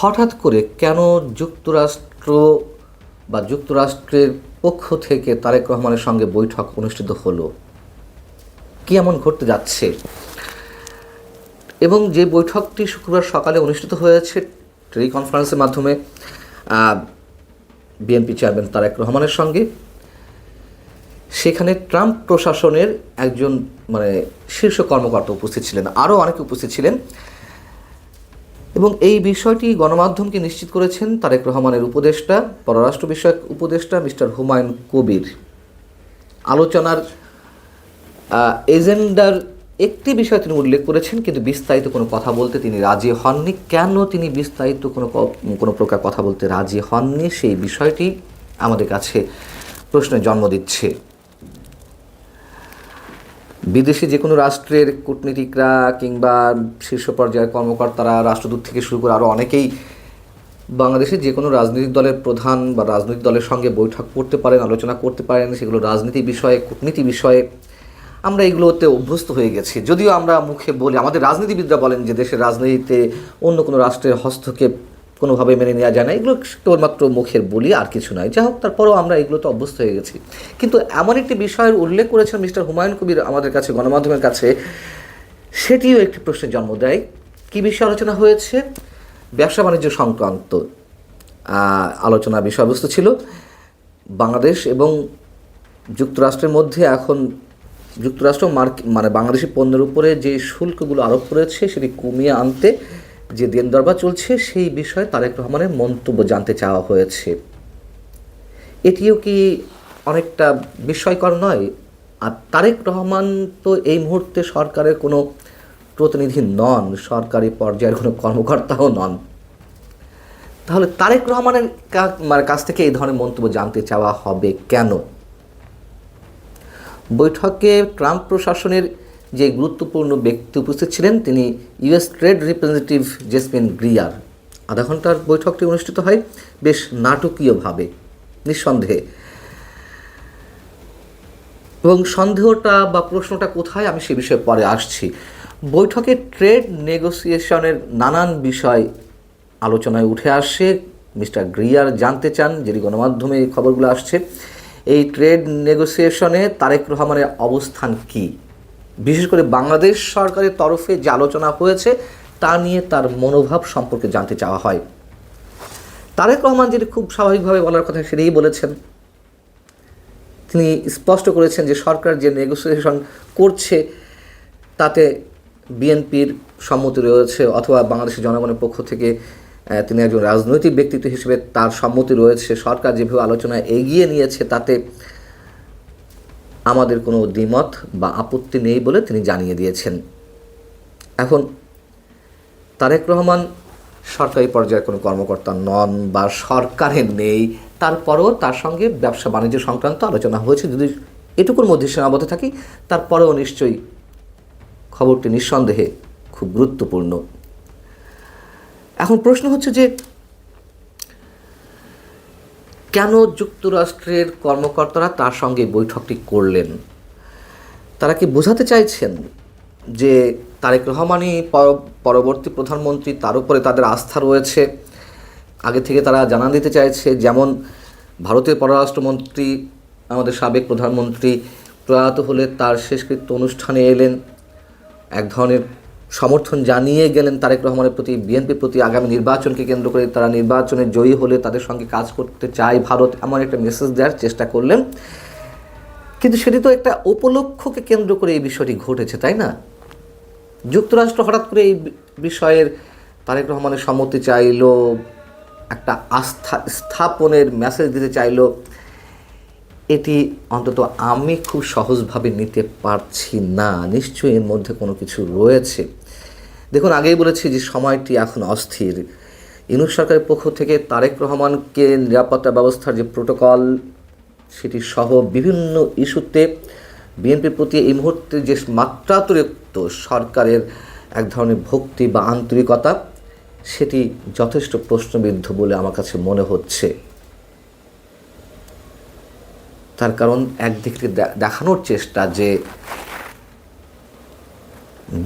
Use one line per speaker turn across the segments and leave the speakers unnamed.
হঠাৎ করে কেন যুক্তরাষ্ট্র বা যুক্তরাষ্ট্রের পক্ষ থেকে তারেক রহমানের সঙ্গে বৈঠক অনুষ্ঠিত হলো? কি এমন ঘটতে যাচ্ছে? এবং যে বৈঠকটি শুক্রবার সকালে অনুষ্ঠিত হয়েছে টেলিকনফারেন্সের মাধ্যমে বিএনপি চেয়ারম্যান তারেক রহমানের সঙ্গে, সেখানে ট্রাম্প প্রশাসনের একজন শীর্ষ কর্মকর্তা উপস্থিত ছিলেন, আরও অনেকে উপস্থিত ছিলেন। এবং এই বিষয়টি গণমাধ্যমকে নিশ্চিত করেছেন তারেক রহমানের উপদেষ্টা, পররাষ্ট্র বিষয়ক উপদেষ্টা মিস্টার হুমায়ুন কবির। আলোচনার এজেন্ডার একটি বিষয় তিনি উল্লেখ করেছেন, কিন্তু বিস্তারিত কোনো কথা বলতে তিনি রাজি হননি। কেন তিনি বিস্তারিত কোনো প্রকার কথা বলতে রাজি হননি, সেই বিষয়টি আমাদের কাছে প্রশ্নের জন্ম দিচ্ছে। বিদেশি যে কোনো রাষ্ট্রের কূটনীতিকরা কিংবা শীর্ষ পর্যায়ের কর্মকর্তারা, রাষ্ট্রদূত থেকে শুরু করে আরও অনেকেই বাংলাদেশের যে কোনো রাজনৈতিক দলের প্রধান বা রাজনৈতিক দলের সঙ্গে বৈঠক করতে পারেন, আলোচনা করতে পারেন, সেগুলো রাজনীতি বিষয়ে, কূটনীতি বিষয়ে। আমরা এগুলোতে অভ্যস্ত হয়ে গেছি। যদিও আমরা মুখে বলি, আমাদের রাজনীতিবিদরা বলেন যে দেশের রাজনীতিতে অন্য কোনো রাষ্ট্রের হস্তক্ষেপ কোনোভাবে মেনে নেওয়া যায় না, এগুলো কেবলমাত্র মুখের বলি, আর কিছু নয়। যাই হোক, তারপরেও আমরা এগুলোতে অভ্যস্ত হয়ে গেছি। কিন্তু এমন একটি বিষয়ের উল্লেখ করেছেন মিস্টার হুমায়ুন কবির আমাদের কাছে, গণমাধ্যমের কাছে, সেটিও একটি প্রশ্নের জন্ম দেয়। কী বিষয়ে আলোচনা হয়েছে? ব্যবসা বাণিজ্য সংক্রান্ত আলোচনা বিষয়বস্তু ছিল। বাংলাদেশ এবং যুক্তরাষ্ট্রের মধ্যে এখন যুক্তরাষ্ট্র বাংলাদেশি পণ্যের উপরে যে শুল্কগুলো আরোপ করেছে সেটি কমিয়ে আনতে যে দেন দরবার চলছে, সেই বিষয়ে তারেক রহমানের মন্তব্য জানতে চাওয়া হয়েছে। এটিও কি অনেকটা বিস্ময়কর নয়? আর তারেক রহমান তো এই মুহূর্তে সরকারের কোনো প্রতিনিধি নন, সরকারি পর্যায়ের কোনো কর্মকর্তাও নন। তাহলে তারেক রহমানের কাছ থেকে এই ধরনের মন্তব্য জানতে চাওয়া হবে কেন? বৈঠকে ট্রাম্প প্রশাসনের যে গুরুত্বপূর্ণ ব্যক্তি উপস্থিত ছিলেন, তিনি US trade representative jasmine Greer. আধা ঘন্টার বৈঠকটি অনুষ্ঠিত হয় বেশ নাটকীয়ভাবে, নিঃসন্দেহে। এবং সন্দেহটা বা প্রশ্নটা কোথায়, আমি সে বিষয়ে পরে আসছি। বৈঠকে ট্রেড নেগোসিয়েশনের নানান বিষয় আলোচনায় উঠে আসে। মিস্টার গ্রিয়ার জানতে চান, যেটি গণমাধ্যমে এই খবরগুলো আসছে, এই ট্রেড নেগোসিয়েশনে তারেক রহমানের অবস্থান কি, বিশেষ করে বাংলাদেশ সরকারের তরফে যে আলোচনা হয়েছে তা নিয়ে তার মনোভাব সম্পর্কে জানতে চাওয়া হয়। তারেক রহমান যেটি খুব স্বাভাবিকভাবে বলার কথা সেটাই বলেছেন। তিনি স্পষ্ট করেছেন যে সরকার যে নেগোসিয়েশন করছে তাতে বিএনপির সম্মতি রয়েছে, অথবা বাংলাদেশের জনগণের পক্ষ থেকে তিনি একজন রাজনৈতিক ব্যক্তিত্ব হিসেবে তার সম্মতি রয়েছে। সরকার যেভাবে আলোচনা এগিয়ে নিয়েছে তাতে আমাদের কোনো দ্বিমত বা আপত্তি নেই বলে তিনি জানিয়ে দিয়েছেন। এখন তারেক রহমান সরকারি পর্যায়ের কোনো কর্মকর্তা নন বা সরকারে নেই, তারপরেও তার সঙ্গে ব্যবসা বাণিজ্য সংক্রান্ত আলোচনা হয়েছে। যদি এটুকুর মধ্যে সীমাবদ্ধ থাকি, তারপরেও নিশ্চয়ই খবরটি নিঃসন্দেহে খুব গুরুত্বপূর্ণ। এখন প্রশ্ন হচ্ছে যে কেন যুক্তরাষ্ট্রের কর্মকর্তারা তার সঙ্গে বৈঠকটি করলেন? তারা কি বোঝাতে চাইছেন যে তারেক রহমানই পরবর্তী প্রধানমন্ত্রী, তার উপরে তাদের আস্থা রয়েছে? আগে থেকে তারা জানান দিতে চাইছে, যেমন ভারতের পররাষ্ট্রমন্ত্রী, আমাদের সাবেক প্রধানমন্ত্রী প্রয়াত হলে তার শেষকৃত্য অনুষ্ঠানে এলেন, এক ধরনের সমর্থন জানিয়ে গেলেন তারেক রহমানের প্রতি, বিএনপির প্রতি। আগামী নির্বাচনকে কেন্দ্র করে তারা নির্বাচনে জয়ী হলে তাদের সঙ্গে কাজ করতে চায় ভারত, এমন একটা মেসেজ দেওয়ার চেষ্টা করলেন। কিন্তু সেটি তো একটা উপলক্ষকে কেন্দ্র করে এই বিষয়টি ঘটেছে, তাই না? যুক্তরাষ্ট্র হঠাৎ করে এই বিষয়ের তারেক রহমানের সম্মতি চাইল, একটা আস্থা স্থাপনের মেসেজ দিতে চাইল। এটি অন্তত আমি খুব সহজভাবে নিতে পারছি না। নিশ্চয়ই এর মধ্যে কোনো কিছু রয়েছে। দেখুন, আগেই বলেছি যে সময়টি এখন অস্থির। ইউনূস সরকারের পক্ষ থেকে তারেক রহমানকে নিরাপত্তা ব্যবস্থার যে প্রোটোকল, সেটি সহ বিভিন্ন ইস্যুতে বিএনপির প্রতি এই মুহূর্তে যে মাত্রাতিরিক্ত সরকারের এক ধরনের ভক্তি বা আন্তরিকতা, সেটি যথেষ্ট প্রশ্নবিদ্ধ বলে আমার কাছে মনে হচ্ছে। তার কারণ একদিকে দেখানোর চেষ্টা যে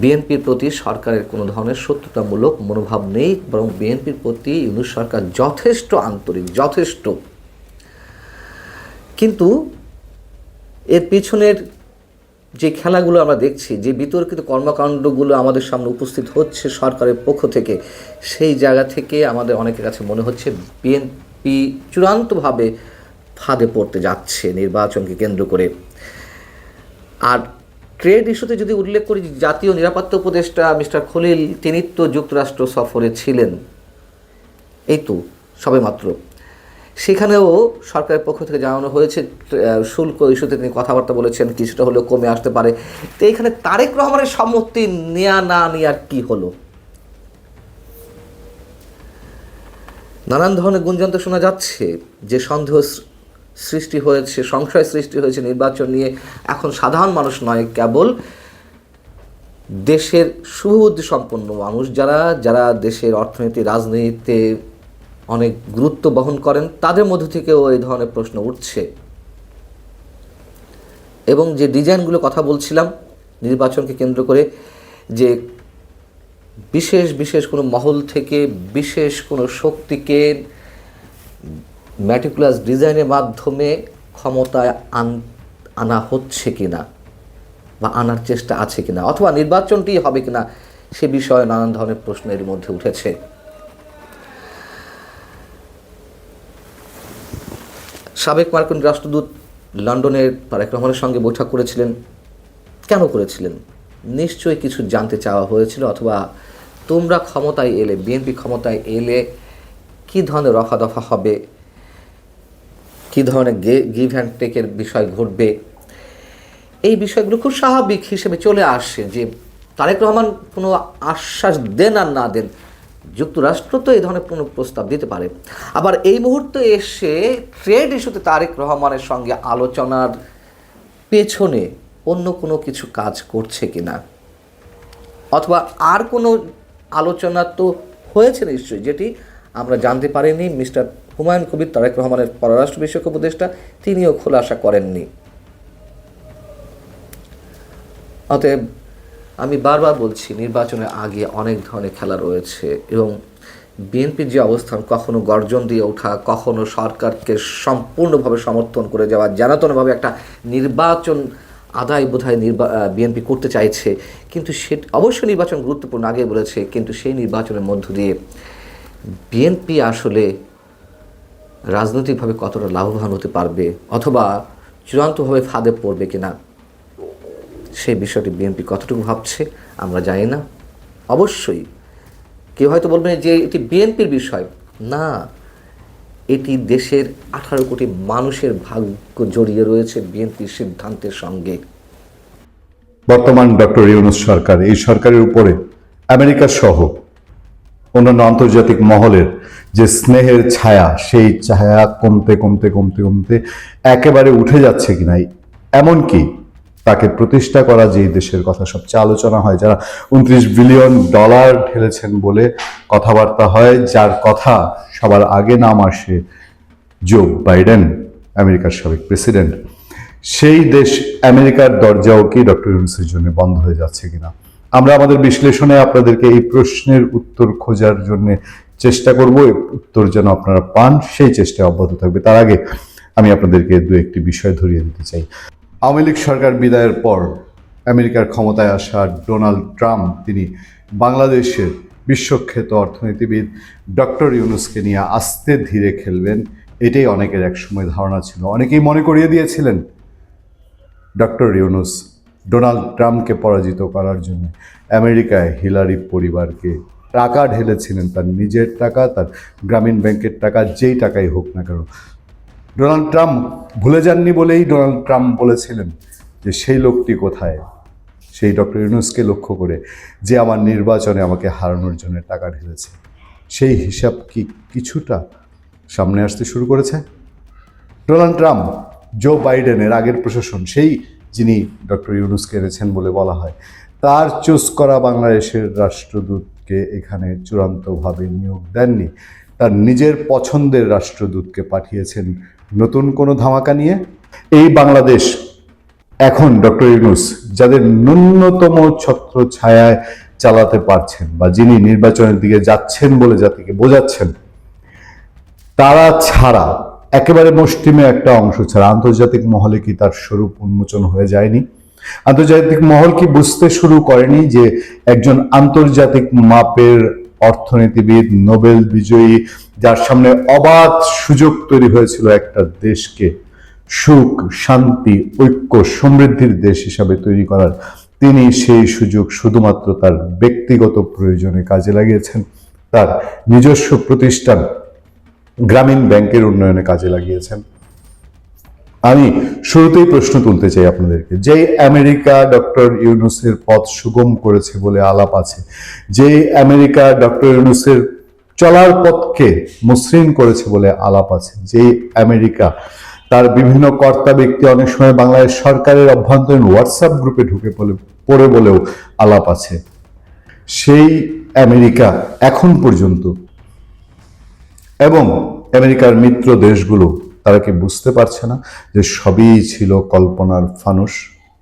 বিএনপির প্রতি সরকারের কোনো ধরনের শত্রুতামূলক মনোভাব নেই, বরং বিএনপির প্রতি ইউনূস সরকার যথেষ্ট আন্তরিক, যথেষ্ট। কিন্তু এর পিছনের যে খেলাগুলো আমরা দেখছি, যে বিতর্কিত কর্মকাণ্ডগুলো আমাদের সামনে উপস্থিত হচ্ছে সরকারের পক্ষ থেকে, সেই জায়গা থেকে আমাদের অনেকের কাছে মনে হচ্ছে বিএনপি চূড়ান্তভাবে ফাঁদে পড়তে যাচ্ছে নির্বাচনকে কেন্দ্র করে। আর ট্রেড ইস্যুতে যদি উল্লেখ করি, জাতীয় নিরাপত্তা উপদেষ্টা মিস্টার খলিল, তিনি তো যুক্তরাষ্ট্র সফরে ছিলেন এই তো সবেমাত্র। সেখানেও সরকারের পক্ষ থেকে জানানো হয়েছে শুল্ক ইস্যুতে তিনি কথাবার্তা বলেছেন, কিছুটা হলেও কমে আসতে পারে। তো এইখানে তারেক রহমানের সম্মতি নেয়া না নেওয়ার কী হলো? নানান ধরনের গুঞ্জন তো শোনা যাচ্ছে যে সন্দেহ সৃষ্টি হয়েছে, সংশয় সৃষ্টি হয়েছে নির্বাচন নিয়ে। এখন সাধারণ মানুষ নয়, কেবল দেশের সুবুদ্ধি সম্পন্ন মানুষ, যারা দেশের অর্থনীতি, রাজনীতিতে অনেক গুরুত্ব বহন করেন, তাদের মধ্য থেকেও এই ধরনের প্রশ্ন উঠছে। এবং যে ডিজাইনগুলো কথা বলছিলাম নির্বাচনকে কেন্দ্র করে, যে বিশেষ কোনো মহল থেকে বিশেষ কোনো শক্তিকে ম্যাটিকুলাস ডিজাইনের মাধ্যমে ক্ষমতায় আনা হচ্ছে কিনা, বা আনার চেষ্টা আছে কিনা, অথবা নির্বাচনটি হবে কিনা, সে বিষয়ে নানান ধরনের প্রশ্ন এর মধ্যে উঠেছে। সাবেক মার্কিন রাষ্ট্রদূত লন্ডনের তারেক রহমানের সঙ্গে বৈঠক করেছিলেন। কেন করেছিলেন? নিশ্চয়ই কিছু জানতে চাওয়া হয়েছিল, অথবা তোমরা ক্ষমতায় এলে, বিএনপি ক্ষমতায় এলে কী ধরনের রফা দফা হবে, কী ধরনের গিভ অ্যান্ড টেকের বিষয় ঘটবে, এই বিষয়গুলো খুব স্বাভাবিক হিসেবে চলে আসে। যে তারেক রহমান কোনো আশ্বাস দেন আর না দেন, যুক্তরাষ্ট্র তো এই ধরনের কোনো প্রস্তাব দিতে পারে। আবার এই মুহূর্তে এসে ট্রেড ইস্যুতে তারেক রহমানের সঙ্গে আলোচনার পেছনে অন্য কোনো কিছু কাজ করছে কিনা, অথবা আর কোনো আলোচনা তো হয়েছে নিশ্চয়ই, যেটি আমরা জানতে পারিনি। মিস্টার হুমায়ুন কবির, তারেক রহমানের পররাষ্ট্র বিষয়ক উপদেষ্টা, তিনিও খোলাসা করেননি। অতএব আমি বারবার বলছি, নির্বাচনের আগে অনেক ধরনের খেলা রয়েছে, এবং বিএনপির যে অবস্থান, কখনো গর্জন দিয়ে ওঠা, কখনো সরকারকে সম্পূর্ণভাবে সমর্থন করে যাওয়া, জানাতনভাবে একটা নির্বাচন আদায় বোধহয় বিএনপি করতে চাইছে। কিন্তু সে অবশ্যই নির্বাচন গুরুত্বপূর্ণ, আগে বলেছে, কিন্তু সেই নির্বাচনের মধ্য দিয়ে বিএনপি আসলে রাজনৈতিকভাবে কতটা লাভবান হতে পারবে, অথবা চূড়ান্তভাবে ফাঁদে পড়বে কিনা, সেই বিষয়টি বিএনপি কতটুকু ভাবছে আমরা জানি না। অবশ্যই কেউ হয়তো বলবেন যে এটি বিএনপির বিষয়। না, এটি দেশের 18 কোটি মানুষের ভাগ্য জড়িয়ে রয়েছে বিএনপির সিদ্ধান্তের সঙ্গে।
বর্তমান ডক্টর ইউনূস সরকার, এই সরকারের উপরে আমেরিকা সহ অন্যান্য আন্তর্জাতিক মহলের যে স্নেহের ছায়া, সেই ছায়া কমতে কমতে কমতে কমতে একেবারে উঠে যাচ্ছে কিনা, এমনকি তাকে প্রতিষ্ঠা করা যেই দেশের কথা সবচেয়ে আলোচনা হয়, যারা $29 বিলিয়ন ঢেলেছেন বলে কথাবার্তা হয়, যার কথা সবার আগে নাম আসে জো বাইডেন, আমেরিকার সাবেক প্রেসিডেন্ট, সেই দেশ আমেরিকার দরজাও কি ডক্টর ইউনূসের জন্য বন্ধ হয়ে যাচ্ছে কিনা? আমরা আমাদের বিশ্লেষণে আপনাদেরকে এই প্রশ্নের উত্তর খোঁজার জন্য চেষ্টা করব। উত্তর যেন আপনারা পান, সেই চেষ্টায় অব্যাহত থাকবে। তার আগে আমি আপনাদেরকে দু একটি বিষয় ধরিয়ে দিতে চাই। আওয়ামী লীগ সরকার বিদায়ের পর আমেরিকার ক্ষমতায় আসা ডোনাল্ড ট্রাম্প, তিনি বাংলাদেশের বিশ্বখ্যাত অর্থনীতিবিদ ডক্টর ইউনূসকে নিয়ে আস্তে ধীরে খেলবেন, এটাই অনেকের একসময় ধারণা ছিল। অনেকেই মনে করিয়ে দিয়েছিলেন ডক্টর ইউনূস ডোনাল্ড ট্রাম্পকে পরাজিত করার জন্য আমেরিকায় হিলারি পরিবারকে টাকা ঢেলেছিলেন, তার নিজের টাকা, তার গ্রামীণ ব্যাংকের টাকা, যেই টাকাই হোক না কেন। ডোনাল্ড ট্রাম্প ভুলে যাননি বলেই ডোনাল্ড ট্রাম্প বলেছিলেন যে সেই লোকটি কোথায়, সেই ডক্টর ইউনূসকে লক্ষ্য করে, যে আমার নির্বাচনে আমাকে হারানোর জন্য টাকা ঢেলেছে। সেই হিসাব কি কিছুটা সামনে আসতে শুরু করেছে? ডোনাল্ড ট্রাম্প, জো বাইডেনের আগের প্রশাসন, সেই যিনি ডক্টর ইউনূসকে এনেছেন বলে বলা হয়, তার চুজ করা বাংলাদেশের রাষ্ট্রদূতকে এখানে চূড়ান্তভাবে নিয়োগ দেননি, তার নিজের পছন্দের রাষ্ট্রদূতকে পাঠিয়েছেন নতুন কোনো ধামাকা নিয়ে। এই বাংলাদেশ এখন ডক্টর ইউনূস যাদের ন্যূনতম ছত্র ছায়ায় চালাতে পারছেন বা যিনি নির্বাচনের দিকে যাচ্ছেন বলে জাতিকে বোঝাচ্ছেন, তারা ছাড়া একেবারে মুষ্টিমে একটা অংশ ছাড়া আন্তর্জাতিক মহলে কি তার স্বরূপ উন্মোচন হয়ে যায়নি? আন্তর্জাতিক মহল কি বুঝতে শুরু করেনি যে একজন আন্তর্জাতিক মাপের অর্থনীতিবিদ, নোবেল বিজয়ী, যার সামনে অবাধ সুযোগ তৈরি হয়েছিল একটা দেশকে সুখ, শান্তি, ঐক্য, সমৃদ্ধির দেশ হিসাবে তৈরি করার, তিনি সেই সুযোগ শুধুমাত্র তার ব্যক্তিগত প্রয়োজনে কাজে লাগিয়েছেন, তার নিজস্ব প্রতিষ্ঠান গ্রামীণ ব্যাংকের উন্নয়নে কাজে লাগিয়েছেন। আমি শুরুতেই প্রশ্ন তুলতে চাই আপনাদেরকে, যে আমেরিকা ডক্টর ইউনূসের পথ সুগম করেছে বলে আলাপ আছে, যে আমেরিকা ডক্টর ইউনূসের চলার পথকে মসৃণ করেছে বলে আলাপ আছে, যে আমেরিকা তার বিভিন্ন কর্তা ব্যক্তি অনেক সময় বাংলাদেশ সরকারের অভ্যন্তরীণ হোয়াটসঅ্যাপ গ্রুপে ঢুকে পড়ে বলেও আলাপ আছে, সেই আমেরিকা এখন পর্যন্ত এবং আমেরিকার মিত্র দেশগুলো তারা কি বুঝতে পারছে না যে সবই ছিল কল্পনার ফানুস?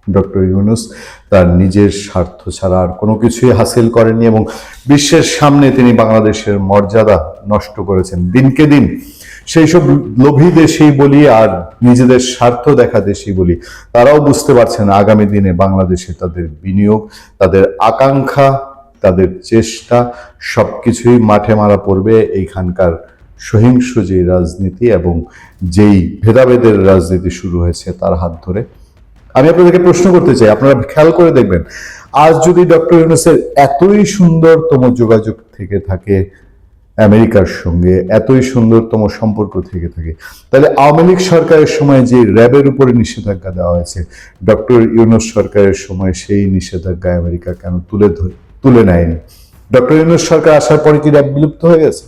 ডক্টর ইউনূস তার নিজের স্বার্থ ছাড়া আর কোনো কিছুই হাসিল করেননি এবং বিশ্বের সামনে তিনি বাংলাদেশের মর্যাদা নষ্ট করেছেন। দিনকে দিন সেই সব লোভী দেশই বলি আর নিজেদের স্বার্থ দেখা দেশই বলি, তারাও বুঝতে পারছেন আগামী দিনে বাংলাদেশে তাদের বিনিয়োগ, তাদের আকাঙ্ক্ষা, তাদের চেষ্টা সবকিছুই মাঠে মারা পড়বে এইখানকার সহিংস যে রাজনীতি এবং যেই ভেদাভেদের রাজনীতি শুরু হয়েছে তার হাত ধরে। আমি আপনাদেরকে প্রশ্ন করতে চাই, আপনারা খেয়াল করে দেখবেন, আজ যদি ডক্টর ইউনূসের এতই সুন্দরতম যোগাযোগ থেকে থাকে আমেরিকার সঙ্গে, এতই সুন্দরতম সম্পর্ক থেকে থাকে, তাহলে আওয়ামী লীগ সরকারের সময় যে র্যাবের উপরে নিষেধাজ্ঞা দেওয়া হয়েছে, ডক্টর ইউনূস সরকারের সময় সেই নিষেধাজ্ঞা আমেরিকা কেন তুলে নেয়নি? ডক্টর ইউনূস সরকার আসার পরে কি র্যাব বিলুপ্ত হয়ে গেছে?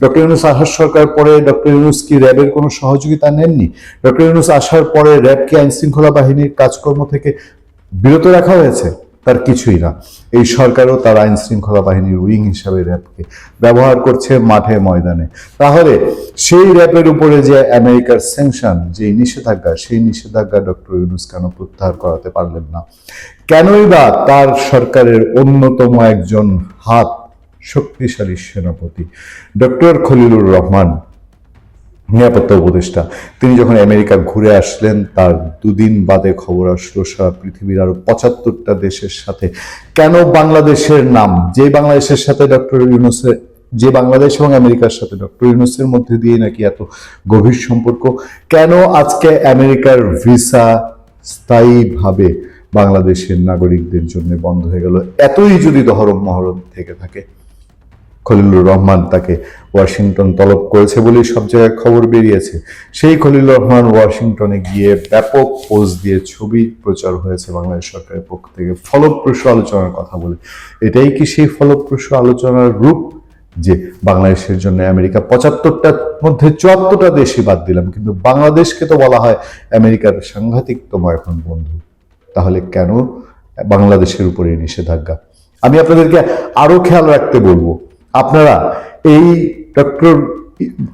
ডক্টর ইউনূস আসার সরকার পরে ডক্টর ইউনূস কি র্যাবের কোনো সহযোগিতা নেননি? ডক্টর ইউনূস আসার পরে র্যাবকে আইন শৃঙ্খলা বাহিনীর কাজকর্ম থেকে বিরত রাখা হয়েছে? তার কিছুই না। এই সরকারও তার আইন শৃঙ্খলা বাহিনীর উইং হিসাবে র্যাবকে ব্যবহার করছে মাঠে ময়দানে। তাহলে সেই র্যাবের উপরে যে আমেরিকার স্যাংশন, যে নিষেধাজ্ঞা, সেই নিষেধাজ্ঞা ডক্টর ইউনূস কেন প্রত্যাহার করাতে পারলেন না? কেনই বা তার সরকারের অন্যতম একজন হাত শক্তিশালী সেনাপতি ডক্টর খলিলুর রহমান, নিরাপত্তা উপদেষ্টা, তিনি যখন আমেরিকা ঘুরে আসলেন, তার দুদিন বাদে খবর আসলো সারা পৃথিবীর আরো ৭৫টা দেশের সাথে কেন বাংলাদেশের নাম, যে বাংলাদেশের সাথে ডক্টর ইউনূসের, যে বাংলাদেশ এবং আমেরিকার সাথে ডক্টর ইউনূসের মধ্যে দিয়ে নাকি এত গভীর সম্পর্ক, কেন আজকে আমেরিকার ভিসা স্থায়ীভাবে বাংলাদেশের নাগরিকদের জন্য বন্ধ হয়ে গেল? এতই যদি দহরম মহরম থেকে থাকে, খলিলুর রহমান তাকে ওয়াশিংটন তলব করেছে বলেই সব জায়গায় খবর বেরিয়েছে। সেই খলিলুর রহমান ওয়াশিংটনে গিয়ে ব্যাপক পোজ দিয়ে ছবি প্রচার হয়েছে বাংলাদেশ সরকারের পক্ষ থেকে ফলপ্রসূ আলোচনার কথা বলে। এটাই কি সেই ফলপ্রসূ আলোচনার রূপ, যে বাংলাদেশের জন্য আমেরিকা ৭৫টার মধ্যে ৭৪টা দেশই বাদ দিলাম, কিন্তু বাংলাদেশকে তো বলা হয় আমেরিকার সাংঘাতিকতম এখন বন্ধু? তাহলে কেন বাংলাদেশের উপরে নিষেধাজ্ঞা? আমি আপনাদেরকে আরো খেয়াল রাখতে বলবো, আপনারা এই ডক্টর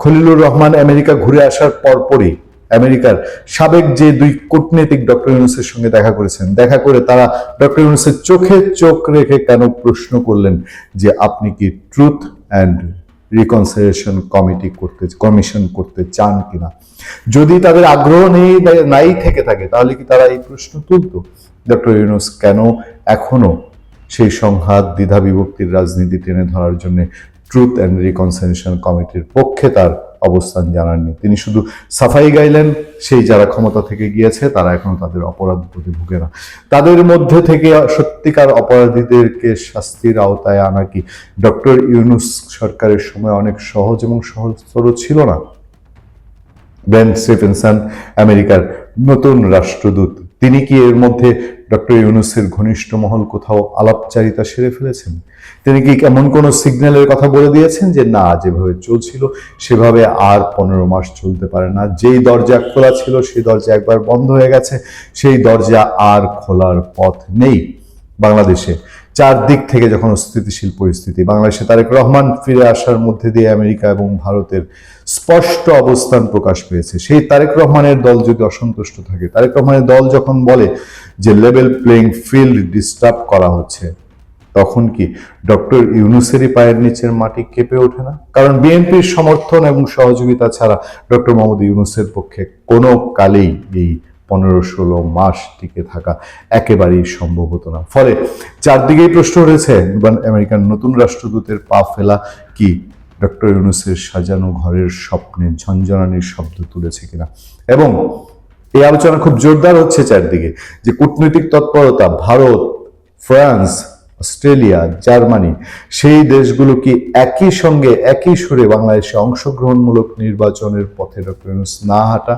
খলিলুর রহমান আমেরিকা ঘুরে আসার পরপরই আমেরিকার সাবেক যে দুই কূটনীতিক ডক্টর ইউনূসের সঙ্গে দেখা করেছেন, দেখা করে তারা ডক্টর ইউনূসের চোখে চোখ রেখে কেন প্রশ্ন করলেন যে আপনি কি ট্রুথ অ্যান্ড রিকনসিলিয়েশন কমিশন করতে চান কিনা? যদি তাদের আগ্রহ নাই থেকে থাকে, তাহলে কি তারা এই প্রশ্ন তুলতো? ডক্টর ইউনূস কেন এখনো সেই সংঘাত, দ্বিধা বিভক্তির রাজনীতি টেনে ধরার জন্য ট্রুথ অ্যান্ড রিকনসিলিয়েশন কমিটির পক্ষে তার অবস্থান জানাননি? তিনি শুধু সাফাই গাইলেন, সেই যারা ক্ষমতা থেকে গিয়েছে তারা এখনো তাদের অপরাধ প্রতি ভুগে না। তাদের মধ্যে থেকে সত্যিকার অপরাধীদেরকে শাস্তির আওতায় আনা কি ডক্টর ইউনূস সরকারের সময় অনেক সহজ এবং সহজতর ছিল না? ব্রেন স্টিফেনসন, আমেরিকার নতুন রাষ্ট্রদূত, তিনি কি এর মধ্যে ডক্টর ইউনূসের ঘনিষ্ঠ মহল কোথাও আলাপচারিতা সেরে ফেলেছেন? তিনি কি এমন কোনো সিগন্যালের কথা বলে দিয়েছেন যে না, যেভাবে চলছিল সেভাবে আর 15 মাস চলতে পারে না, যেই দরজা খোলা ছিল সেই দরজা একবার বন্ধ হয়ে গেছে, সেই দরজা আর খোলার পথ নেই? বাংলাদেশে চারদিক থেকে যখন স্থিতিশীল পরিস্থিতি, বাংলাদেশে তারেক রহমান ফিরে আসার মধ্যে দিয়ে আমেরিকা এবং ভারতের স্পষ্ট অবস্থান প্রকাশ পেয়েছে। সেই তারেক রহমানের দল যদি অসন্তুষ্ট থাকে, তারেক রহমানের দল যখন বলে যে লেভেল প্লেইং ফিল্ড ডিস্টার্ব করা হচ্ছে, তখন কি ডক্টর ইউনূসেরই পায়ের নিচের মাটি কেঁপে ওঠে না? কারণ বিএনপির সমর্থন এবং সহযোগিতা ছাড়া ডক্টর মোহাম্মদ ইউনূসের পক্ষে কোনো কালেই এই 15-16 মাস টিকে থাকা একেবারেই সম্ভব হতো না। ফলে চারদিকেই প্রশ্ন উঠেছে, আমেরিকার নতুন রাষ্ট্রদূতের পা ফেলা কি ডক্টর ইউনূসের সাজানো ঘরের স্বপ্নে ঝনঝনানির শব্দ তুলেছে কিনা। এবং এই আলোচনা খুব জোরদার হচ্ছে চারদিকে যে কূটনৈতিক তৎপরতা ভারত, ফ্রান্স, অস্ট্রেলিয়া, জার্মানি, সেই দেশগুলো কি একই সঙ্গে একই সুরে বাংলাদেশে অংশগ্রহণমূলক নির্বাচনের পথে ডক্টর ইউনূস না হাঁটা?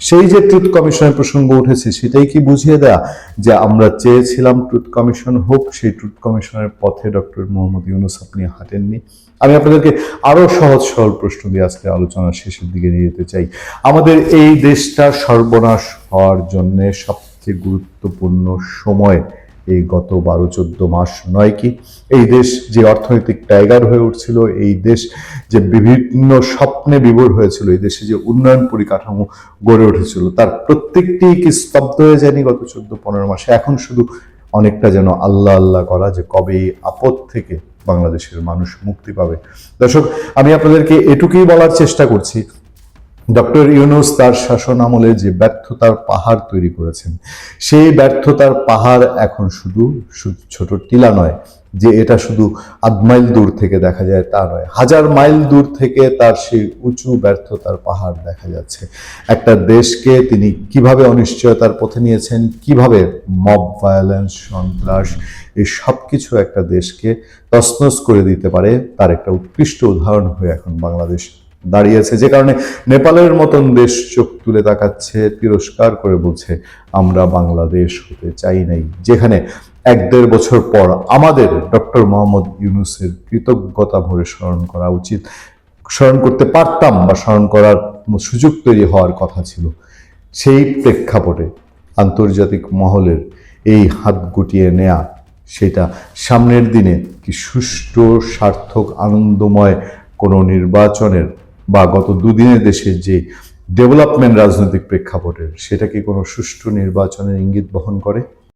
সেই যে ট্রুথ কমিশনের প্রসঙ্গ উঠেছে, সেটাই কি বুঝিয়ে দেয়া যে আমরা চেয়েছিলাম ট্রুথ কমিশন হোক, সেই ট্রুথ কমিশনের পথে ডক্টর মোহাম্মদ ইউনূস আপনি হাঁটেননি? আমি আপনাদেরকে আরো সহজ সরল প্রশ্ন দিয়ে আজকে আলোচনার শেষের দিকে নিয়ে যেতে চাই। আমাদের এই দেশটা সর্বনাশ হওয়ার জন্য সবচেয়ে গুরুত্বপূর্ণ সময় এই গত 12-14 মাস নয় কি? এই দেশ যে অর্থনৈতিক টাইগার হয়ে উঠছিল, এই দেশ যে বিভিন্ন স্বপ্নে বিভোর হয়েছিল, এই দেশে যে উন্নয়ন পরিকাঠামো গড়ে উঠেছিল, তার প্রত্যেকটি কি স্তব্ধ হয়ে যায়নি গত 14-15 মাসে? এখন শুধু অনেকটা যেন আল্লাহ আল্লাহ করা যে কবে এই আপদ থেকে বাংলাদেশের মানুষ মুক্তি পাবে। দর্শক, আমি আপনাদেরকে এটুকুই বলার চেষ্টা করছি, ডক্টর ইউনূস তার শাসন আমলে যে ব্যর্থতার পাহাড় তৈরি করেছেন, সেই ব্যর্থতার পাহাড় এখন শুধু ছোট টিলা নয়, যে এটা শুধু আধ মাইল দূর থেকে দেখা যায় তা নয়, 1000 মাইল দূর থেকে তার সেই উঁচু ব্যর্থতার পাহাড় দেখা যাচ্ছে। একটা দেশকে তিনি কিভাবে অনিশ্চয়তার পথে নিয়েছেন, কিভাবে মব ভায়োলেন্স, সন্ত্রাস, এই সব কিছু একটা দেশকে তছনছ করে দিতে পারে, তার একটা উৎকৃষ্ট উদাহরণ হয়ে এখন বাংলাদেশ দাঁড়িয়েছে। যে কারণে নেপালের মতন দেশ চোখ তুলে তাকাচ্ছে, তিরস্কার করে বলছে আমরা বাংলাদেশ হতে চাই নাই। যেখানে 1-1.5 বছর পর আমাদের ডক্টর মোহাম্মদ ইউনূসের কৃতজ্ঞতা ভরে স্মরণ করা উচিত, স্মরণ করতে পারতাম বা স্মরণ করার সুযোগ তৈরি হওয়ার কথা ছিল। সেই প্রেক্ষাপটে আন্তর্জাতিক মহলের এই হাত গুটিয়ে নেয়া, সেটা সামনের দিনে কি সুষ্ঠু, সার্থক, আনন্দময় কোনো নির্বাচনের বা গত দুদিনে দেশের যে ডেভেলপমেন্ট রাজনৈতিক প্রেক্ষাপটের, সেটা কি কোনো সুষ্ঠু নির্বাচনের ইঙ্গিত বহন করে?